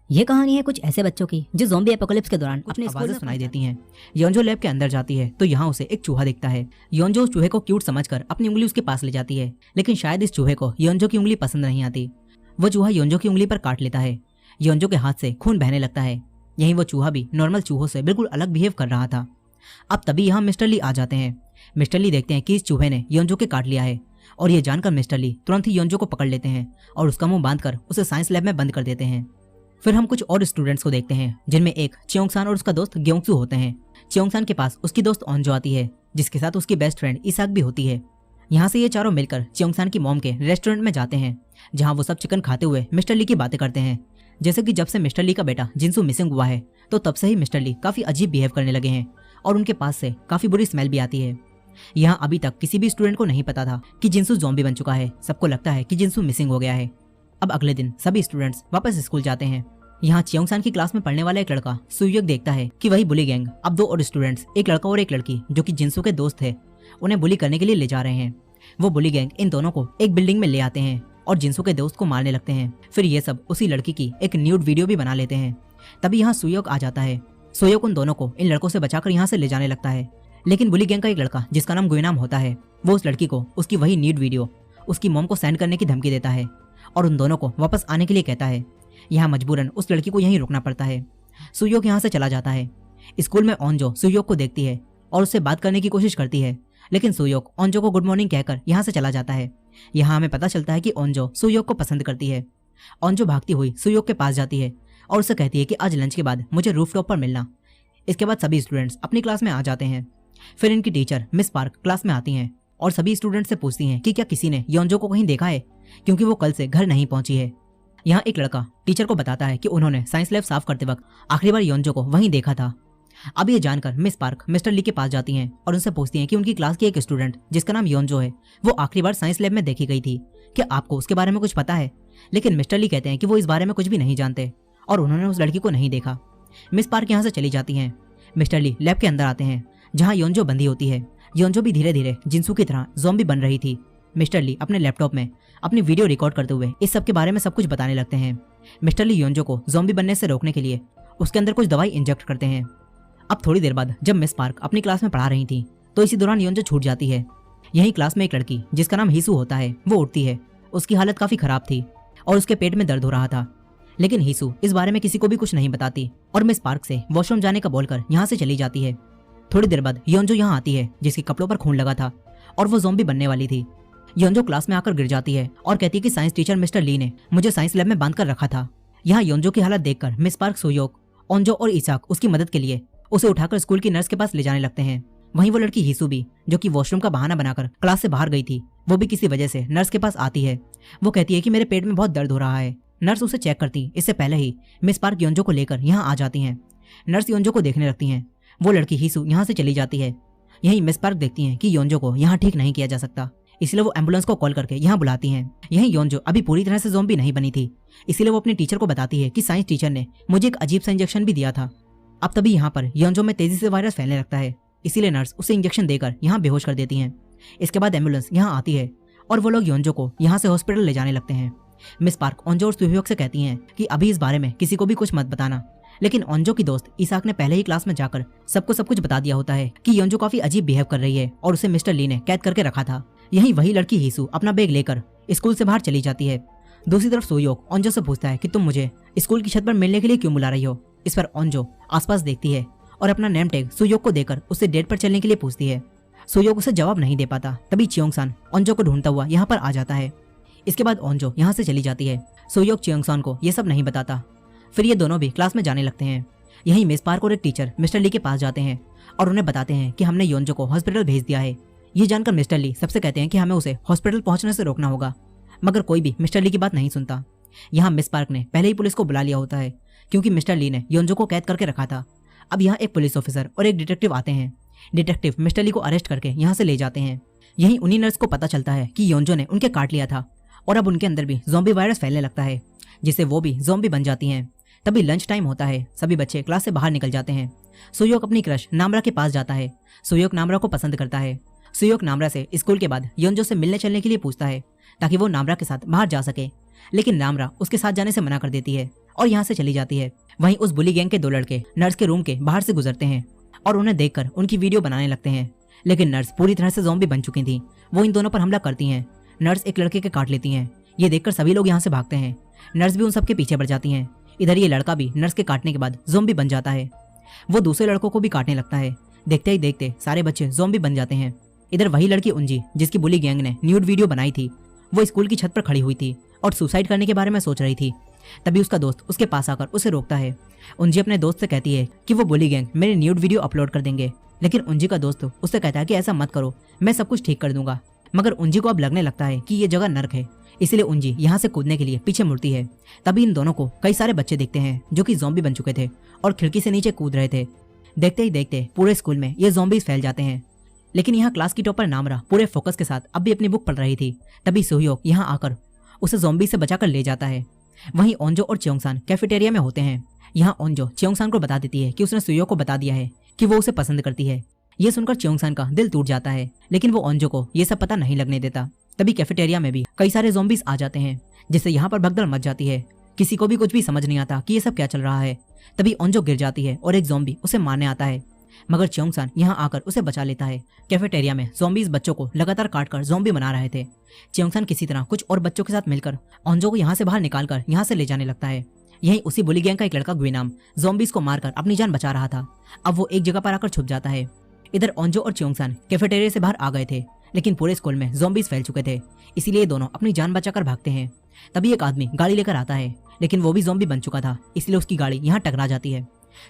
ये कहानी है कुछ ऐसे बच्चों की जो ज़ॉम्बी एपोकलिप्स के दौरान अपनी आवाजें सुनाई देती हैं। योंजो लैब के अंदर जाती है तो यहाँ उसे एक चूहा दिखता है। योंजो उस चूहे को क्यूट समझकर अपनी उंगली उसके पास ले जाती है, लेकिन शायद इस चूहे को योंजो की उंगली पसंद नहीं आती। वो चूहा योंजो की उंगली पर काट लेता है। योंजो के हाथ से खून बहने लगता है। यहीं वो चूहा भी नॉर्मल चूहों से बिल्कुल अलग बिहेव कर रहा था। अब तभी यहाँ मिस्टर ली आ जाते हैं। मिस्टर ली देखते हैं कि इस चूहे ने योंजो के काट लिया है और ये जानकर मिस्टर ली तुरंत ही योंजो को पकड़ लेते हैं और उसका मुंह बांधकर उसे साइंस लैब में बंद कर देते हैं। फिर हम कुछ और स्टूडेंट्स को देखते हैं जिनमें एक चियोंगसान और उसका दोस्त ग्योंगसू होते हैं। चियोंगसान के पास उसकी दोस्त ओंजो आती है जिसके साथ उसकी बेस्ट फ्रेंड इसाक भी होती है। यहाँ से ये चारों मिलकर चियोंगसान की मॉम के रेस्टोरेंट में जाते हैं जहाँ वो सब चिकन खाते हुए मिस्टर ली की बातें करते हैं। जैसे कि जब से मिस्टर ली का बेटा जिनसू मिसिंग हुआ है तो तब से ही मिस्टर ली काफी अजीब बिहेव करने लगे हैं और उनके पास से काफी बुरी स्मेल भी आती है। यहाँ अभी तक किसी भी स्टूडेंट को नहीं पता था कि जिनसू ज़ॉम्बी बन चुका है। सबको लगता है कि जिनसू मिसिंग हो गया है। अब अगले दिन सभी स्टूडेंट्स वापस स्कूल जाते हैं। यहाँ चियोंगसान की क्लास में पढ़ने वाला एक लड़का सुयोक देखता है कि वही बुली गैंग अब दो और स्टूडेंट्स, एक लड़का और एक लड़की जो कि जिनसू के दोस्त थे, उन्हें बुली करने के लिए ले जा रहे हैं। वो बुली गैंग इन दोनों को एक बिल्डिंग में ले आते हैं और जिनसू के दोस्त को मारने लगते हैं। फिर ये सब उसी लड़की की एक न्यूड वीडियो भी बना लेते हैं। तभी यहाँ सुयोक आ जाता है। सुयोक उन दोनों को इन लड़कों से बचाकर यहाँ से ले जाने लगता है, लेकिन बुली गैंग का एक लड़का जिसका नाम गुइनाम होता है वो उस लड़की को उसकी वही न्यूड वीडियो उसकी मॉम को सेंड करने की धमकी देता है और उन दोनों को वापस आने के लिए कहता है। यहाँ मजबूरन उस लड़की को यहीं रुकना पड़ता है। सुयोक यहाँ से चला जाता है। स्कूल में ओंजो सुयोक को देखती है और उससे बात करने की कोशिश करती है, लेकिन सुयोक ओंजो को गुड मॉर्निंग कहकर यहाँ से चला जाता है। यहाँ हमें पता चलता है कि ओंजो सुयोक को पसंद करती है। ओंजो भागती हुई सुयोक के पास जाती है और उससे कहती है कि आज लंच के बाद मुझे रूफटॉप पर मिलना। इसके बाद सभी स्टूडेंट्स अपनी क्लास में आ जाते हैं। फिर इनकी टीचर मिस पार्क क्लास में आती हैं और सभी स्टूडेंट से पूछती हैं कि क्या किसी ने योंजो को कहीं देखा है, क्योंकि वो कल से घर नहीं पहुंची है। यहाँ एक लड़का टीचर को बताता है कि उन्होंने साइंस लैब साफ करते वक्त आखिरी बार योंजो को वहीं देखा था। अब ये जानकर मिस पार्क मिस्टर ली के पास जाती हैं और उनसे पूछती हैं कि उनकी क्लास की एक स्टूडेंट जिसका नाम योंजो है वो आखिरी बार साइंस लैब में देखी गई थी, क्या आपको उसके बारे में कुछ पता है। लेकिन मिस्टर ली कहते हैं कि वो इस बारे में कुछ भी नहीं जानते और उन्होंने उस लड़की को नहीं देखा। मिस पार्क यहाँ से चली जाती हैं। मिस्टर ली लैब के अंदर आते हैं जहाँ योंजो बंदी होती है। योंजो भी धीरे धीरे जिनसू की तरह ज़ॉम्बी बन रही थी। मिस्टर ली अपने लैपटॉप में अपनी वीडियो रिकॉर्ड करते हुए इस सब के बारे में सब कुछ बताने लगते हैं। मिस्टर ली योंजो को ज़ॉम्बी बनने से रोकने के लिए उसके अंदर कुछ दवाई इंजेक्ट करते हैं। अब थोड़ी देर बाद जब मिस पार्क अपनी क्लास में पढ़ा रही थी तो इसी दौरान योंजो छूट जाती है। यही क्लास में एक लड़की जिसका नाम हीसू होता है वो उठती है। उसकी हालत काफी खराब थी और उसके पेट में दर्द हो रहा था, लेकिन हीसू इस बारे में किसी को भी कुछ नहीं बताती और मिस पार्क से वॉशरूम जाने का बोलकर यहाँ से चली जाती है। थोड़ी देर बाद योंजो यहाँ आती है जिसके कपड़ों पर खून लगा था और वो ज़ॉम्बी बनने वाली थी। योंजो क्लास में आकर गिर जाती है और कहती है कि साइंस टीचर मिस्टर ली ने मुझे साइंस लैब में बांध कर रखा था। यहाँ योंजो की हालत देखकर मिस पार्क, सुयोक, ओंजो और इसाक उसकी मदद के लिए उसे उठाकर स्कूल की नर्स के पास ले जाने लगते हैं। वहीं वो लड़की हीसू भी जो कि वॉशरूम का बहाना बनाकर क्लास से बाहर गई थी, वो भी किसी वजह से नर्स के पास आती है। वो कहती है कि मेरे पेट में बहुत दर्द हो रहा है। नर्स उसे चेक करती इससे पहले ही मिस पार्क योंजो को लेकर यहाँ आ जाती हैं। नर्स योंजो को देखने लगती हैं। वो लड़की हीसू यहाँ से चली जाती है। यहीं मिस पार्क देखती हैं कि योंजो को यहाँ ठीक नहीं किया जा सकता, इसलिए वो एम्बुलेंस को कॉल करके यहाँ बुलाती हैं। यहीं योंजो अभी पूरी तरह से ज़ॉम्बी नहीं बनी थी, इसलिए वो अपनी टीचर को बताती है कि साइंस टीचर ने मुझे एक अजीब सा इंजेक्शन भी दिया था। अब तभी यहाँ पर योंजो में तेजी से वायरस फैलने लगता है, इसीलिए नर्स उसे इंजेक्शन देकर यहाँ बेहोश कर देती हैं। इसके बाद एम्बुलेंस यहाँ आती है और वो लोग योंजो को यहाँ से हॉस्पिटल ले जाने लगते हैं। मिस पार्क ओंजो और सुयोक से कहती हैं कि अभी इस बारे में किसी को भी कुछ मत बताना, लेकिन ओंजो की दोस्त इसाक ने पहले ही क्लास में जाकर सबको सब कुछ बता दिया होता है कि योंजो काफी अजीब बिहेव कर रही है और उसे मिस्टर ली ने कैद करके रखा था। यही वही लड़की हीसू अपना बैग लेकर स्कूल से बाहर चली जाती है। दूसरी तरफ सुयोक ओंजो से पूछता है कि तुम मुझे स्कूल की छत पर मिलने के लिए क्यों बुला रही हो। इस पर ओंजो आसपास देखती है और अपना नेम टैग सुयोक को देकर उससे डेट पर चलने के लिए पूछती है। सुयोक उसे जवाब नहीं दे पाता। तभी चियोंगसान ओंजो को ढूंढता हुआ यहाँ पर आ जाता है। इसके बाद ओंजो यहाँ से चली जाती है। सुयोक चियोंगसान को ये सब नहीं बताता। फिर ये दोनों भी क्लास में जाने लगते हैं। यहीं मिस पार्क और एक टीचर मिस्टर ली के पास जाते हैं और उन्हें बताते हैं कि हमने योंजो को हॉस्पिटल भेज दिया है। ये जानकर मिस्टर ली सबसे कहते हैं कि हमें उसे हॉस्पिटल पहुंचने से रोकना होगा, मगर कोई भी मिस्टर ली की बात नहीं सुनता। यहाँ मिस पार्क ने पहले ही पुलिस को बुला लिया होता है क्योंकि मिस्टर ली ने योंजो को कैद करके रखा था। अब यहाँ एक पुलिस ऑफिसर और एक डिटेक्टिव आते हैं। डिटेक्टिव मिस्टर ली को अरेस्ट करके यहाँ से ले जाते हैं। यहीं उन्हीं नर्स को पता चलता है कि योंजो ने उनके काट लिया था और अब उनके अंदर भी ज़ॉम्बी वायरस फैलने लगता है, जिससे वो भी ज़ॉम्बी बन जाती हैं। तभी लंच टाइम होता है। सभी बच्चे क्लास से बाहर निकल जाते हैं। सुयोक अपनी क्रश नामरा के पास जाता है। सुयोक नामरा को पसंद करता है। सुयोक नामरा से स्कूल के बाद योंजो से मिलने चलने के लिए पूछता है ताकि वो नामरा के साथ बाहर जा सके, लेकिन नामरा उसके साथ जाने से मना कर देती है और यहाँ से चली जाती है। वहीं उस बुली गैंग के 2 लड़के नर्स के रूम के बाहर से गुजरते हैं और उन्हें देखकर उनकी वीडियो बनाने लगते हैं। लेकिन नर्स पूरी तरह से ज़ॉम्बी बन चुकी थी। वो इन दोनों पर हमला करती हैं। नर्स एक लड़के के काट लेती हैं। ये देखकर सभी लोग यहाँ से भागते हैं। नर्स भी उन सबके पीछे बढ़ जाती हैं। इधर ये लड़का भी नर्स के काटने के बाद ज़ॉम्बी बन जाता है। वो दूसरे लड़कों को भी काटने लगता है। देखते ही देखते सारे बच्चे ज़ॉम्बी बन जाते हैं। इधर वही लड़की उंजी, जिसकी बुली गैंग ने न्यूड वीडियो बनाई थी, वो स्कूल की छत पर खड़ी हुई थी और सुसाइड करने के बारे में सोच रही थी। तभी उसका दोस्त उसके पास आकर उसे रोकता है। उंजी अपने दोस्त से कहती है कि वो बुली गैंग मेरे न्यूड वीडियो अपलोड कर देंगे। लेकिन उंजी का दोस्त उससे कहता है कि ऐसा मत करो, मैं सब कुछ ठीक कर दूंगा। मगर उंजी को अब लगने लगता है कि ये जगह नर्क है, इसलिए उंजी यहाँ से कूदने के लिए पीछे मुड़ती है। तभी इन दोनों को कई सारे बच्चे देखते हैं जो कि ज़ॉम्बी बन चुके थे और खिड़की से नीचे कूद रहे थे। देखते ही देखते पूरे स्कूल में ये ज़ॉम्बीज फैल जाते हैं। लेकिन यहाँ क्लास की टॉपर नामरा पूरे फोकस के साथ अब भी अपनी बुक पढ़ रही थी। तभी सुहयोग यहाँ आकर उसे ज़ॉम्बी से बचाकर ले जाता है। वहीं ओंजो और च्योंगसान कैफेटेरिया में होते हैं। यहाँ ओंजो च्योंगसान को बता देती है कि उसने सुहयोग को बता दिया है कि वो उसे पसंद करती है। ये सुनकर च्योंगसान का दिल टूट जाता है, लेकिन वो ओंजो को ये सब पता नहीं लगने देता। तभी कैफेटेरिया में भी कई सारे ज़ॉम्बीज आ जाते हैं, जिससे यहाँ पर भगदड़ मच जाती है। किसी को भी कुछ भी समझ नहीं आता कि ये सब क्या चल रहा है। तभी ओंजो गिर जाती है और एक ज़ॉम्बी उसे मारने आता है, मगर च्योंगसान यहाँ आकर उसे बचा लेता है। कैफेटेरिया में ज़ॉम्बीज बच्चों को लगातार काटकर ज़ॉम्बी बना रहे थे। च्योंगसान किसी तरह कुछ और बच्चों के साथ मिलकर ओंजो को यहाँ से बाहर निकालकर यहाँ से ले जाने लगता है। यहीं उसी बुली गैंग का एक लड़का ग्विनाम ज़ॉम्बीज को मारकर अपनी जान बचा रहा था। अब वो एक जगह पर आकर छुप जाता है। इधर ओंजो और च्योंगसान कैफेटेरिया से बाहर आ गए थे, लेकिन पूरे स्कूल में ज़ॉम्बीज फैल चुके थे, इसीलिए दोनों अपनी जान बचाकर भागते हैं। तभी एक आदमी गाड़ी लेकर आता है, लेकिन वो भी ज़ॉम्बी बन चुका था, इसलिए उसकी गाड़ी यहाँ टकरा जाती है।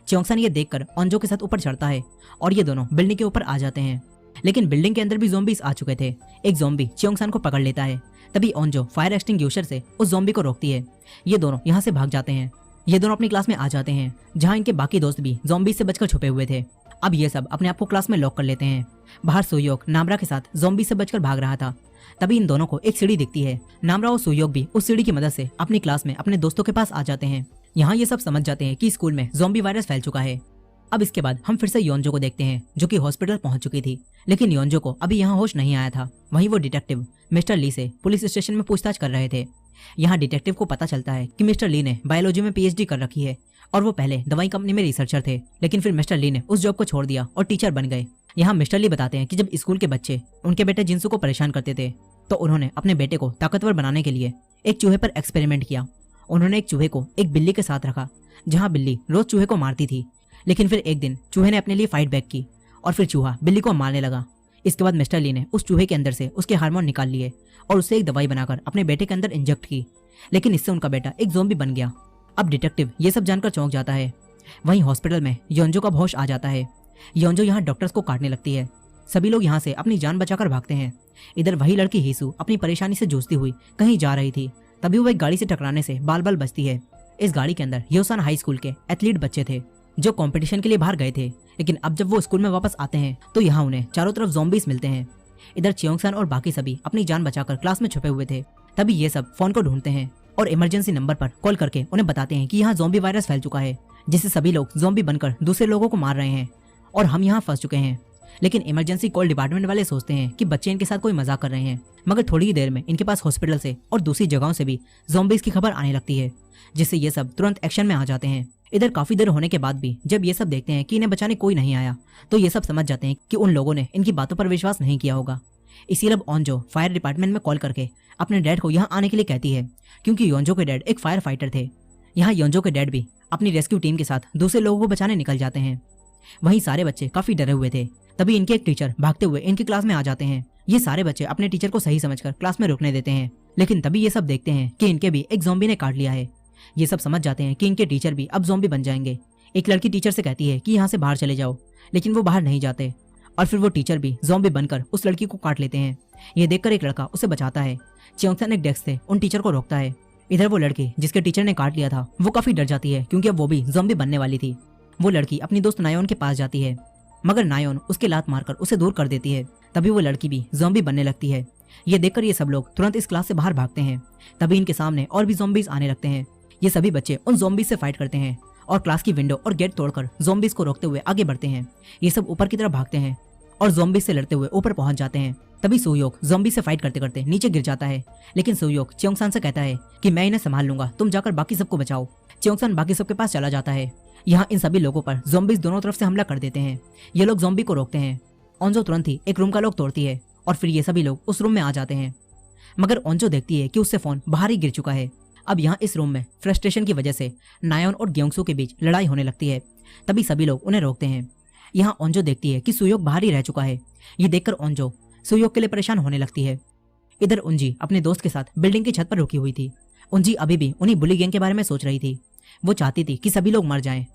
च्योंगसान ये देखकर ओंजो के साथ ऊपर चढ़ता है और ये दोनों बिल्डिंग के ऊपर आ जाते हैं। लेकिन बिल्डिंग के अंदर भी ज़ॉम्बीज आ चुके थे। एक ज़ॉम्बी च्योंगसान को पकड़ लेता है। तभी ओंजो फायर एक्सटिंग्विशर से उस ज़ॉम्बी को रोकती है। ये दोनों यहाँ से भाग जाते हैं। ये दोनों अपनी क्लास में आ जाते हैं, जहाँ इनके बाकी दोस्त भी ज़ॉम्बीज से बचकर छुपे हुए थे। अब ये सब अपने आप को क्लास में लॉक कर लेते हैं। बाहर सुयोग नामरा के साथ ज़ॉम्बी से बचकर भाग रहा था। तभी इन दोनों को एक सीढ़ी दिखती है। नामरा और सुयोग भी उस सीढ़ी की मदद से अपनी क्लास में अपने दोस्तों के पास आ जाते हैं। यहाँ ये सब समझ जाते हैं कि स्कूल में ज़ॉम्बी वायरस फैल चुका है। अब इसके बाद हम फिर से योंजो को देखते हैं, जो कि हॉस्पिटल पहुंच चुकी थी, लेकिन योंजो को अभी यहाँ होश नहीं आया था। वहीं वो डिटेक्टिव मिस्टर ली से पुलिस स्टेशन में पूछताछ कर रहे थे। यहाँ डिटेक्टिव को पता चलता है कि मिस्टर ली ने बायोलॉजी में पीएचडी कर रखी है और वो पहले दवाई कंपनी में रिसर्चर थे, लेकिन फिर मिस्टर ली ने उस जॉब को छोड़ दिया और टीचर बन गए। यहाँ मिस्टर ली बताते हैं कि जब स्कूल के बच्चे उनके बेटे जिंसू को परेशान करते थे, तो उन्होंने अपने बेटे को ताकतवर बनाने के लिए एक चूहे पर एक्सपेरिमेंट किया। उन्होंने एक चूहे को एक बिल्ली के साथ रखा, जहाँ बिल्ली रोज चूहे को मारती थी, लेकिन फिर एक दिन चूहे ने अपने लिए फाइट बैक की और फिर चूहा बिल्ली को मारने लगा। इसके बाद मिस्टर ली ने उस चूहे के अंदर से उसके हार्मोन निकाल लिए और उससे एक दवाई बनाकर अपने बेटे के अंदर इंजेक्ट की, लेकिन इससे उनका बेटा एक ज़ॉम्बी बन गया। अब डिटेक्टिव ये सब जानकर चौंक जाता है। वहीं हॉस्पिटल में योंजो का होश आ जाता है। योंजो यहाँ डॉक्टर्स को काटने लगती है। सभी लोग यहाँ से अपनी जान बचाकर भागते हैं। इधर वही लड़की हीसू अपनी परेशानी से जूझती हुई कहीं जा रही थी, तभी वो एक गाड़ी से टकराने से बाल बाल बचती है। इस गाड़ी के अंदर योसान हाई स्कूल के एथलीट बच्चे थे जो कंपटीशन के लिए बाहर गए थे, लेकिन अब जब वो स्कूल में वापस आते हैं तो यहाँ उन्हें चारों तरफ ज़ॉम्बीज मिलते हैं। इधर च्योंगसान और बाकी सभी अपनी जान बचाकर क्लास में छुपे हुए थे। तभी ये सब फोन को ढूंढते हैं और इमरजेंसी नंबर पर कॉल करके उन्हें बताते हैं कि यहाँ ज़ॉम्बी वायरस फैल चुका है, जिससे सभी लोग ज़ॉम्बी बनकर दूसरे लोगों को मार रहे हैं और हम यहाँ फंस चुके हैं। लेकिन इमरजेंसी कॉल डिपार्टमेंट वाले सोचते हैं कि बच्चे इनके साथ कोई मजाक कर रहे हैं, मगर थोड़ी ही देर में इनके पास हॉस्पिटल से और दूसरी जगहों से भी ज़ॉम्बीज की खबर आने लगती है, जिससे ये सब तुरंत एक्शन में आ जाते हैं। इधर काफी देर होने के बाद भी जब ये सब देखते हैं कि इन्हें बचाने कोई नहीं आया, तो ये सब समझ जाते हैं कि उन लोगों ने इनकी बातों पर विश्वास नहीं किया होगा। इसीलिए अब ओंजो फायर डिपार्टमेंट में कॉल करके अपने डैड को यहाँ आने के लिए कहती है, क्योंकि योंजो के डैड एक फायर फाइटर थे। यहाँ योंजो के डैड भी अपनी रेस्क्यू टीम के साथ दूसरे लोगों को बचाने निकल जाते हैं। वहीं सारे बच्चे काफी डरे हुए थे। तभी इनके एक टीचर भागते हुए इनकी क्लास में आ जाते हैं। ये सारे बच्चे अपने टीचर को सही समझकर क्लास में रुकने देते हैं, लेकिन तभी ये सब देखते हैं कि इनके भी एक ज़ॉम्बी ने काट लिया है। ये सब समझ जाते हैं कि इनके टीचर भी अब ज़ॉम्बी बन जाएंगे। एक लड़की टीचर से कहती है कि यहाँ से बाहर चले जाओ, लेकिन वो बाहर नहीं जाते और फिर वो टीचर भी ज़ॉम्बी बनकर उस लड़की को काट लेते हैं। ये देखकर एक लड़का उसे बचाता है। च्योंगसान एक डेस्क से उन टीचर को रोकता है। इधर वो लड़की जिसके टीचर ने काट लिया था वो काफी डर जाती है, क्योंकि अब वो भी ज़ॉम्बी बनने वाली थी। वो लड़की अपनी दोस्त नायोन के पास जाती है, मगर नायोन उसके लात मारकर उसे दूर कर देती है। तभी वो लड़की भी ज़ॉम्बी बनने लगती है। ये देखकर ये सब लोग तुरंत इस क्लास से बाहर भागते हैं। तभी इनके सामने और भी ज़ॉम्बीज आने लगते हैं। ये सभी बच्चे उन ज़ॉम्बीज से फाइट करते हैं और क्लास की विंडो और गेट तोड़कर ज़ॉम्बीज को रोकते हुए आगे बढ़ते हैं। ये सब ऊपर की तरफ भागते हैं और ज़ॉम्बीज से लड़ते हुए ऊपर पहुंच जाते हैं। तभी सुयोक ज़ॉम्बी से फाइट करते करते नीचे गिर जाता है, लेकिन सुयोक च्योंगसान से कहता है कि मैं इन्हें संभाल लूंगा, तुम जाकर बाकी सबको बचाओ। च्योंगसान बाकी सबके पास चला जाता है। यहाँ इन सभी लोगों पर ज़ॉम्बीज दोनों तरफ से हमला कर देते हैं। ये लोग ज़ॉम्बी को रोकते हैं। ओंजो तुरंत ही एक रूम का लॉक तोड़ती है और फिर ये सभी लोग उस रूम में आ जाते हैं, मगर ओंजो देखती है कि उससे फोन बाहर ही गिर चुका है। अब यहाँ इस रूम में फ्रस्ट्रेशन की वजह से नायोन और ग्योंगसू के बीच लड़ाई होने लगती है। तभी सभी लोग उन्हें रोकते हैं। यहाँ ओंजो देखती है कि सुयोक बाहर ही रह चुका है। ये देखकर ओंजो सुयोक के लिए परेशान होने लगती है। इधर उंजी अपने दोस्त के साथ बिल्डिंग की छत पर रुकी हुई थी। उंजी अभी भी उन्हीं बुली गैंग के बारे में सोच रही थी। वो चाहती थी कि सभी लोग मर जाएं।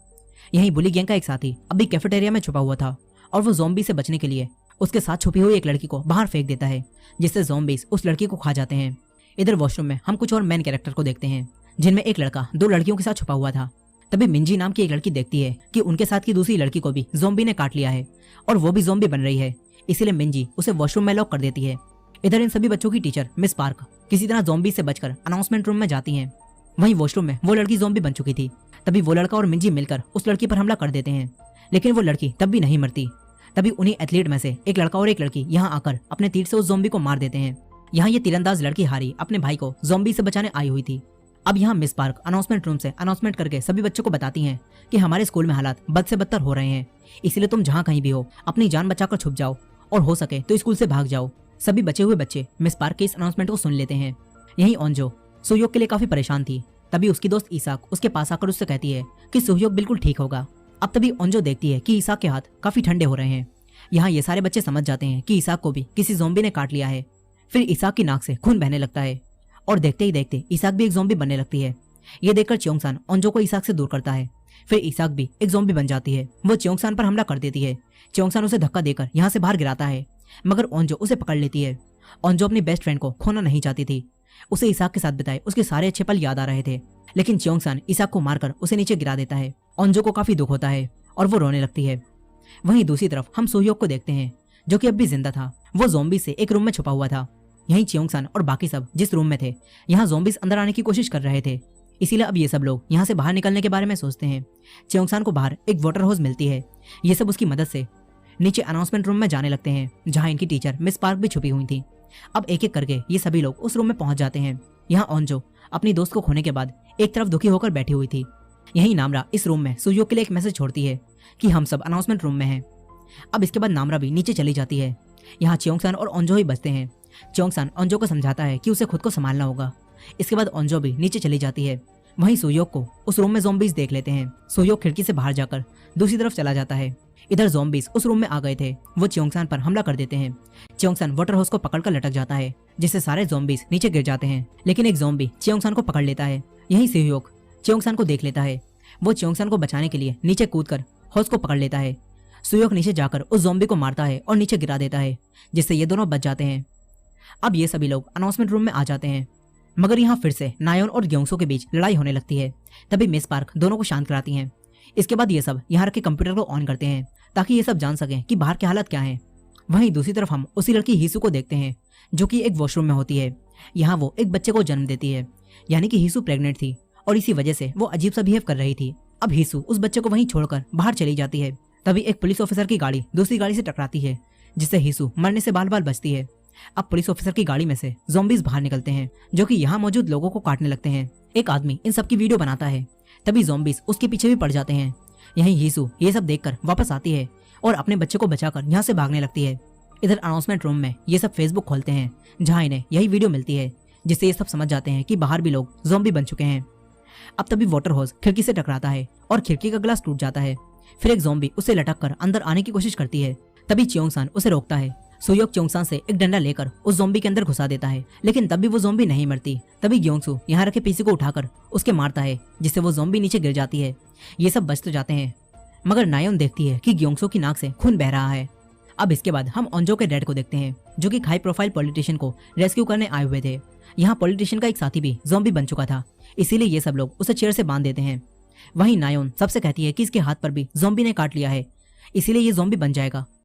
यहीं बुली गैंग का एक साथी अभी कैफेटेरिया में छुपा हुआ था और वो ज़ॉम्बी से बचने के लिए उसके साथ छुपी हुई एक लड़की को बाहर फेंक देता है, जिससे ज़ॉम्बीज उस लड़की को खा जाते हैं। इधर वॉशरूम में हम कुछ और मेन कैरेक्टर को देखते हैं, जिनमें एक लड़का दो लड़कियों के साथ छुपा हुआ था। तभी मिंजी नाम की एक लड़की देखती है कि उनके साथ की दूसरी लड़की को भी ज़ॉम्बी ने काट लिया है और वो भी ज़ॉम्बी बन रही है। इसीलिए मिंजी उसे वॉशरूम में लॉक कर देती है। इधर इन सभी बच्चों की टीचर मिस पार्क किसी तरह ज़ॉम्बी से बचकर अनाउंसमेंट रूम में जाती हैं। वहीं वॉशरूम में वो लड़की ज़ॉम्बी बन चुकी थी। तभी वो लड़का और मिंजी मिलकर उस लड़की पर हमला कर देते हैं, लेकिन वो लड़की तब भी नहीं मरती। तभी उन्हीं एथलीट में से एक लड़का और एक लड़की यहाँ आकर अपने तीर से उस ज़ॉम्बी को मार देते हैं। यहाँ ये तीरंदाज लड़की हारी अपने भाई को ज़ॉम्बी से बचाने आई हुई थी। अब यहाँ मिस पार्क अनाउंसमेंट रूम से अनाउंसमेंट करके सभी बच्चों को बताती हैं कि हमारे स्कूल में हालात बद से बदतर हो रहे हैं, इसलिए तुम जहाँ कहीं भी हो अपनी जान बचाकर छुप जाओ और हो सके तो स्कूल से भाग जाओ। सभी बचे हुए बच्चे मिस पार्क के इस अनाउंसमेंट को सुन लेते हैं। यहीं ओंजो सुयोक के लिए काफी परेशान थी। तभी उसकी दोस्त ईसाक उसके पास आकर उससे कहती है कि सुयोक बिल्कुल ठीक होगा। अब तभी ओंजो देखती है कि ईसाक के हाथ काफी ठंडे हो रहे हैं। यहाँ ये सारे बच्चे समझ जाते हैं कि ईसाक को भी किसी ज़ॉम्बी ने काट लिया है। फिर ईसाक की नाक से खून बहने लगता है और देखते ही देखते ईसाक भी एक ज़ॉम्बी बनने लगती है। ये देखकर च्योंगसान ओंजो को ईसाक से दूर करता है। फिर ईसाक भी एक ज़ॉम्बी बन जाती है। वो च्योंगसान पर हमला कर देती है। च्योंगसान उसे धक्का देकर यहाँ से बाहर गिराता है, मगर ओंजो उसे पकड़ लेती है। ओंजो अपनी बेस्ट फ्रेंड को खोना नहीं चाहती थी। उसे ईसाक के साथ बिताए उसके सारे अच्छे पल याद आ रहे थे, लेकिन च्योंगसान ईसाक को मारकर उसे नीचे गिरा देता है। ओंजो को काफी दुख होता है और वो रोने लगती है। वहीं दूसरी तरफ हम सुयोक को देखते हैं, जो कि अब भी जिंदा था। वो ज़ॉम्बी से एक रूम में छुपा हुआ था। यहीं च्योंगसान और बाकी सब जिस रूम में थे, यहाँ ज़ॉम्बीज अंदर आने की कोशिश कर रहे थे, इसीलिए अब ये सब लोग यहाँ से बाहर निकलने के बारे में सोचते हैं। च्योंगसान को बाहर एक वाटर होज मिलती है। ये सब उसकी मदद से नीचे अनाउंसमेंट रूम में जाने लगते हैं, जहाँ इनकी टीचर मिस पार्क भी छुपी हुई थी। अब एक एक करके ये सभी लोग उस रूम में पहुंच जाते हैं। यहाँ ओंजो अपनी दोस्त को खोने के बाद एक तरफ दुखी होकर बैठी हुई थी। यहीं नामरा इस रूम में सुयोक के लिए एक मैसेज छोड़ती है कि हम सब अनाउंसमेंट रूम में हैं। अब इसके बाद नामरा भी नीचे चली जाती है। यहाँ च्योंगसान और ओंजो ही बचते हैं। च्योंगसान ओंजो को समझाता है कि उसे खुद को संभालना होगा। इसके बाद ओंजो भी नीचे चली जाती है। वहीं सुयोक को उस रूम में ज़ॉम्बीज देख लेते हैं। सुयोक खिड़की से बाहर जाकर दूसरी तरफ चला जाता है। इधर ज़ॉम्बीज उस रूम में आ गए थे। वो च्योंगसान पर हमला कर देते हैं। च्योंगसान वाटर हाउस को पकड़कर लटक जाता है, जिससे सारे ज़ॉम्बीज नीचे गिर जाते हैं, लेकिन एक ज़ॉम्बी च्योंगसान को पकड़ लेता है। यही सुयोक च्योंगसान को देख लेता है। वो च्योंगसान को बचाने के लिए नीचे कूदकर हाउस को पकड़ लेता है। सुयोक नीचे जाकर उस ज़ॉम्बी को मारता है और नीचे गिरा देता है, जिससे ये दोनों बच जाते हैं। अब ये सभी लोग अनाउंसमेंट रूम में आ जाते हैं, मगर यहाँ फिर से नायोन और ग्योंगसू के बीच लड़ाई होने लगती है। तभी मिस पार्क दोनों को शांत कराती हैं। इसके बाद ये सब यहाँ रखे कंप्यूटर को ऑन करते हैं, ताकि ये सब जान सकें कि बाहर की हालत क्या है। वहीं दूसरी तरफ हम उसी लड़की हीसू को देखते हैं, जो कि एक वॉशरूम में होती है। यहाँ वो एक बच्चे को जन्म देती है, यानी कि हीसू प्रेग्नेंट थी और इसी वजह से वो अजीब सा बिहेव कर रही थी। अब हीसू उस बच्चे को वहीं छोड़कर बाहर चली जाती है। तभी एक पुलिस ऑफिसर की गाड़ी दूसरी गाड़ी से टकराती है, जिससे हीसू मरने से बाल बाल बचती है। अब पुलिस ऑफिसर की गाड़ी में से ज़ॉम्बीज बाहर निकलते हैं, जो कि यहाँ मौजूद लोगों को काटने लगते हैं। एक आदमी इन सब की वीडियो बनाता है। तभी ज़ॉम्बीज उसके पीछे भी पड़ जाते हैं। यहीं हीसू ये सब देखकर वापस आती है और अपने बच्चे को बचाकर यहाँ से भागने लगती है। इधर अनाउंसमेंट रूम में ये सब फेसबुक खोलते हैं, जहाँ इन्हें यही वीडियो मिलती है, जिससे ये सब समझ जाते हैं कि बाहर भी लोग ज़ॉम्बी बन चुके हैं। अब तभी वाटर हॉज खिड़की से टकराता है और खिड़की का ग्लास टूट जाता है। फिर एक ज़ॉम्बी उसे लटक कर अंदर आने की कोशिश करती है। तभी च्योंगसान उसे रोकता है। सुयोक च्योंगसान से एक डंडा लेकर उस ज़ॉम्बी के अंदर घुसा देता है, लेकिन तब भी वो ज़ॉम्बी नहीं मरती। तभी ग्योंगसू यहाँ रखे पीसी को उठाकर उसके मारता है, जिससे वो ज़ॉम्बी नीचे गिर जाती है। ये सब बच तो जाते हैं, मगर नायोन देखती है कि ग्योंगसू की नाक से खून बह रहा है। अब इसके बाद हम ओंजो के डैड को देखते हैं, जो कि हाई प्रोफाइल पॉलिटिशियन को रेस्क्यू करने आए हुए थे। यहाँ पॉलिटिशियन का एक साथी भी ज़ॉम्बी बन चुका था, इसीलिए ये सब लोग उसे चेयर से बांध देते हैं। वहीं नायोन सबसे कहती है कि इसके हाथ पर भी ज़ॉम्बी ने काट लिया है, इसीलिए ये ज़ॉम्बी बन जाएगा।